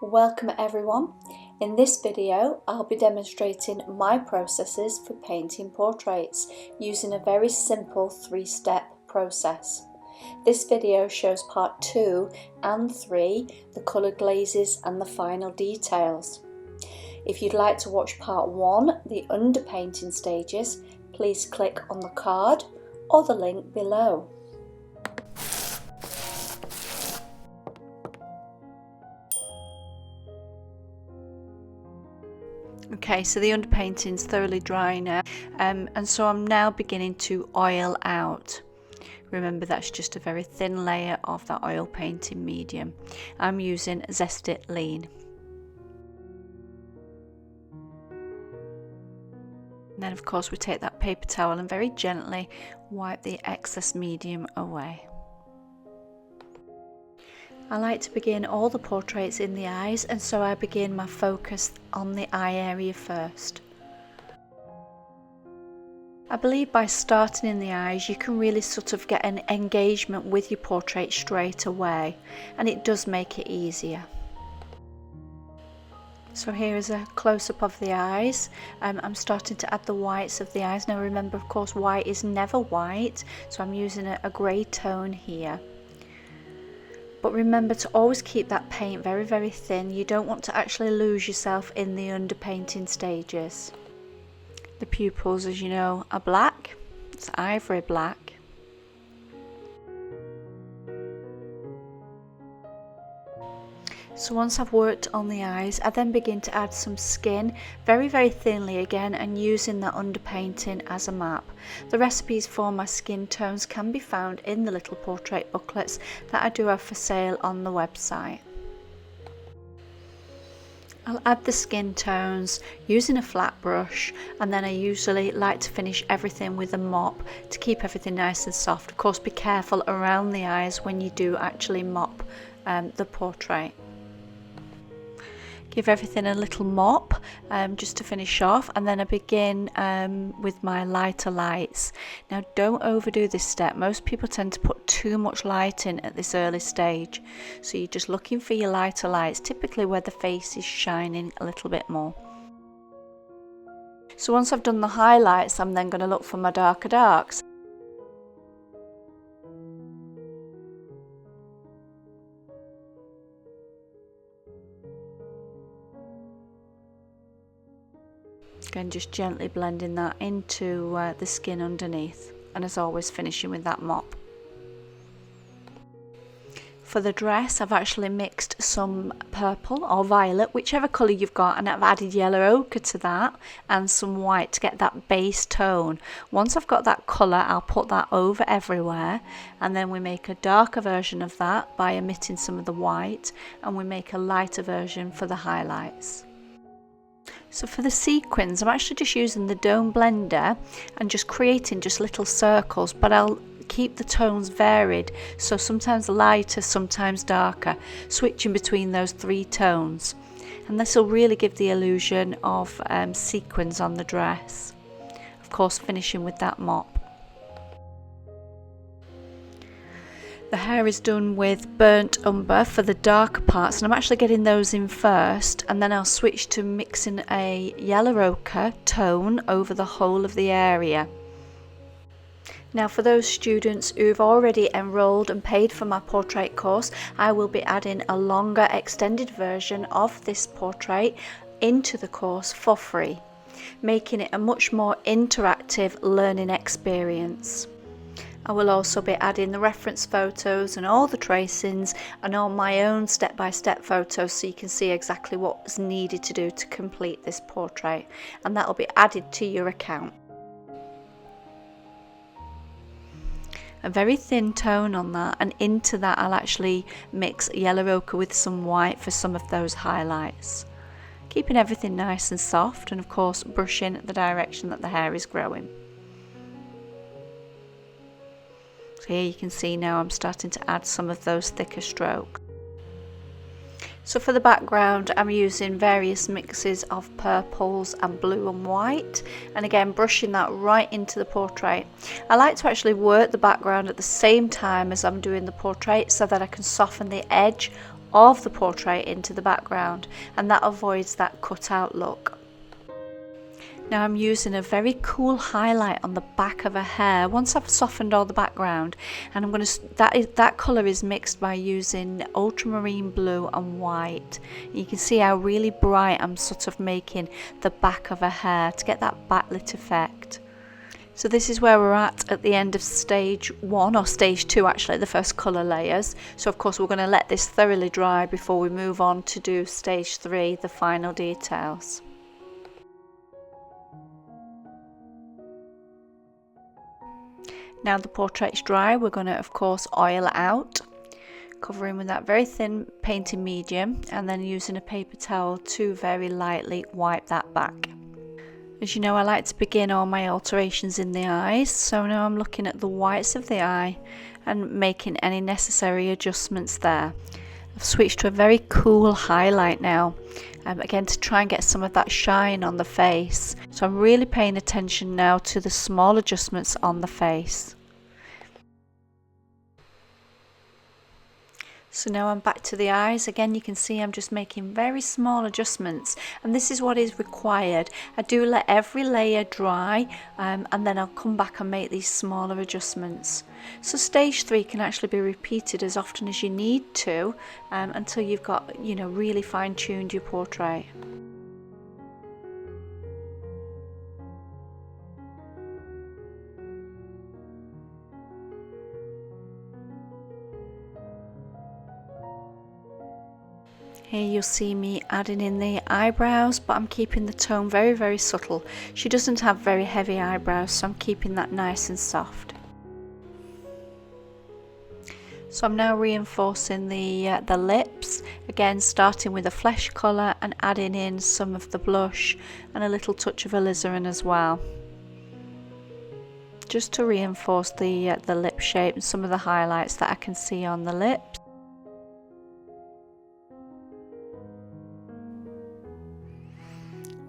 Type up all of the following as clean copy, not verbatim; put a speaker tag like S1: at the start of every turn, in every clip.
S1: Welcome everyone. In this video I'll be demonstrating my processes for painting portraits using a very simple 3-step process. This video shows part 2 and 3, the colour glazes and the final details. If you'd like to watch part 1, the underpainting stages, please click on the card or the link below. Okay, so the underpainting's thoroughly dry now, and so I'm now beginning to oil out. Remember, that's just a very thin layer of that oil painting medium. I'm using Zest-It Lean. And then of course we take that paper towel and very gently wipe the excess medium away. I like to begin all the portraits in the eyes, and so I begin my focus on the eye area first. I believe by starting in the eyes you can really sort of get an engagement with your portrait straight away, and it does make it easier. So here is a close-up of the eyes. I'm starting to add the whites of the eyes. Now remember, of course, white is never white, so I'm using a grey tone here. But remember to always keep that paint very, very thin. You don't want to actually lose yourself in the underpainting stages. The pupils, as you know, are black. It's ivory black. So once I've worked on the eyes, I then begin to add some skin very, very thinly again, and using that underpainting as a map. The recipes for my skin tones can be found in the little portrait booklets that I do have for sale on the website. I'll add the skin tones using a flat brush, and then I usually like to finish everything with a mop to keep everything nice and soft. Of course, be careful around the eyes when you do actually mop the portrait. Give everything a little mop just to finish off, and then I begin with my lighter lights. Now don't overdo this step. Most people tend to put too much light in at this early stage, so you're just looking for your lighter lights, typically where the face is shining a little bit more. So once I've done the highlights, I'm then going to look for my darker darks. Again, just gently blending that into the skin underneath, and as always finishing with that mop. For the dress, I've actually mixed some purple or violet, whichever colour you've got, and I've added yellow ochre to that and some white to get that base tone. Once I've got that colour, I'll put that over everywhere, and then we make a darker version of that by omitting some of the white, and we make a lighter version for the highlights. So for the sequins, I'm actually just using the dome blender and just creating just little circles, but I'll keep the tones varied, so sometimes lighter, sometimes darker, switching between those 3 tones, and this will really give the illusion of sequins on the dress. Of course, finishing with that mop. The hair is done with burnt umber for the darker parts, and I'm actually getting those in first, and then I'll switch to mixing a yellow ochre tone over the whole of the area. Now for those students who've already enrolled and paid for my portrait course, I will be adding a longer extended version of this portrait into the course for free, making it a much more interactive learning experience. I will also be adding the reference photos and all the tracings and all my own step-by-step photos, so you can see exactly what's needed to do to complete this portrait, and that will be added to your account. A very thin tone on that, and into that I'll actually mix yellow ochre with some white for some of those highlights, keeping everything nice and soft, and of course brushing the direction that the hair is growing. So here you can see now I'm starting to add some of those thicker strokes. So for the background, I'm using various mixes of purples and blue and white, and again brushing that right into the portrait. I like to actually work the background at the same time as I'm doing the portrait so that I can soften the edge of the portrait into the background, and that avoids that cut out look. Now I'm using a very cool highlight on the back of her hair once I've softened all the background, and I'm going to that colour is mixed by using ultramarine blue and white. You can see how really bright I'm sort of making the back of her hair to get that backlit effect. So this is where we're at the end of stage 1, or stage 2 actually, the first colour layers. So of course we're going to let this thoroughly dry before we move on to do stage 3, the final details. Now the portrait's dry, we're going to of course oil it out, covering with that very thin painting medium, and then using a paper towel to very lightly wipe that back. As you know, I like to begin all my alterations in the eyes, so now I'm looking at the whites of the eye and making any necessary adjustments there. I've switched to a very cool highlight now, again to try and get some of that shine on the face. So I'm really paying attention now to the small adjustments on the face. So now I'm back to the eyes. Again, you can see I'm just making very small adjustments, and this is what is required. I do let every layer dry, and then I'll come back and make these smaller adjustments. So stage 3 can actually be repeated as often as you need to, until you've got, you know, really fine-tuned your portrait. Here you'll see me adding in the eyebrows, but I'm keeping the tone very, very subtle. She doesn't have very heavy eyebrows, so I'm keeping that nice and soft. So I'm now reinforcing the lips, again starting with a flesh colour and adding in some of the blush and a little touch of alizarin as well, just to reinforce the lip shape and some of the highlights that I can see on the lips.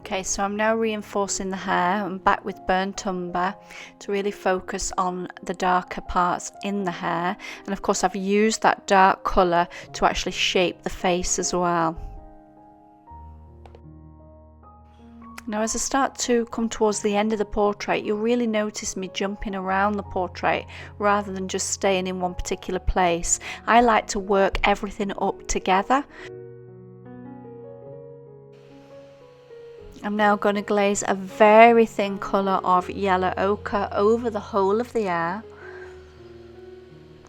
S1: Okay, so I'm now reinforcing the hair. I'm back with burnt umber to really focus on the darker parts in the hair, and of course I've used that dark colour to actually shape the face as well. Now as I start to come towards the end of the portrait, you'll really notice me jumping around the portrait rather than just staying in one particular place. I like to work everything up together. I'm now going to glaze a very thin colour of yellow ochre over the whole of the hair.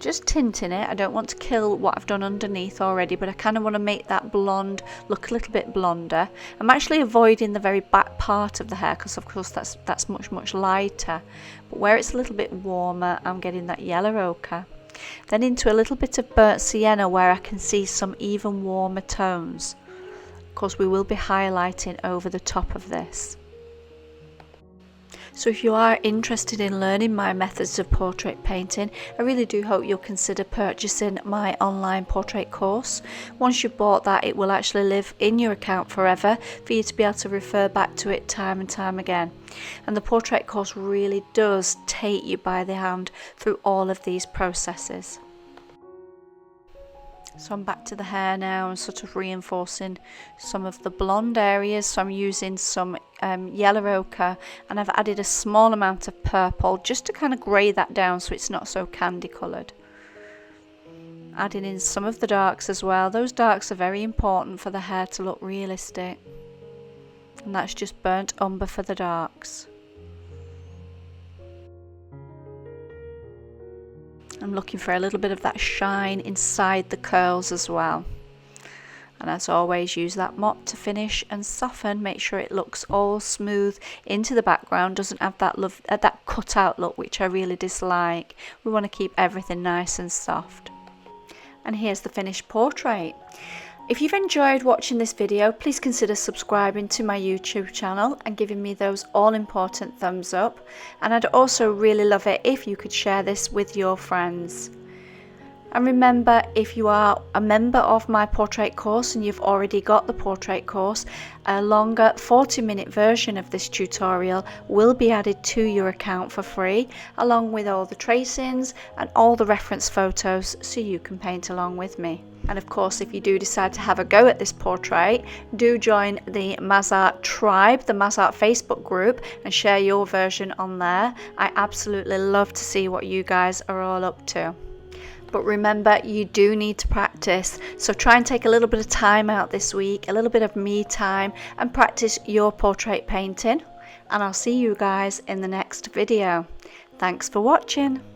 S1: Just tinting it. I don't want to kill what I've done underneath already, but I kind of want to make that blonde look a little bit blonder. I'm actually avoiding the very back part of the hair because of course that's much lighter, but where it's a little bit warmer I'm getting that yellow ochre. Then into a little bit of burnt sienna where I can see some even warmer tones. Of course we will be highlighting over the top of this. So if you are interested in learning my methods of portrait painting, I really do hope you'll consider purchasing my online portrait course. Once you've bought that, it will actually live in your account forever for you to be able to refer back to it time and time again. And the portrait course really does take you by the hand through all of these processes. So I'm back to the hair now and sort of reinforcing some of the blonde areas. So I'm using some yellow ochre, and I've added a small amount of purple just to kind of grey that down so it's not so candy coloured. Adding in some of the darks as well. Those darks are very important for the hair to look realistic. And that's just burnt umber for the darks. I'm looking for a little bit of that shine inside the curls as well. And as always, use that mop to finish and soften. Make sure it looks all smooth into the background, doesn't have that cut out look, which I really dislike. We want to keep everything nice and soft. And here's the finished portrait. If you've enjoyed watching this video, please consider subscribing to my YouTube channel and giving me those all important thumbs up. And I'd also really love it if you could share this with your friends. And remember, if you are a member of my portrait course and you've already got the portrait course, a longer 40-minute version of this tutorial will be added to your account for free, along with all the tracings and all the reference photos, so you can paint along with me. And of course, if you do decide to have a go at this portrait, do join the MazArt tribe, the MazArt Facebook group, and share your version on there. I absolutely love to see what you guys are all up to. But remember, you do need to practice. So try and take a little bit of time out this week, a little bit of me time, and practice your portrait painting. And I'll see you guys in the next video. Thanks for watching.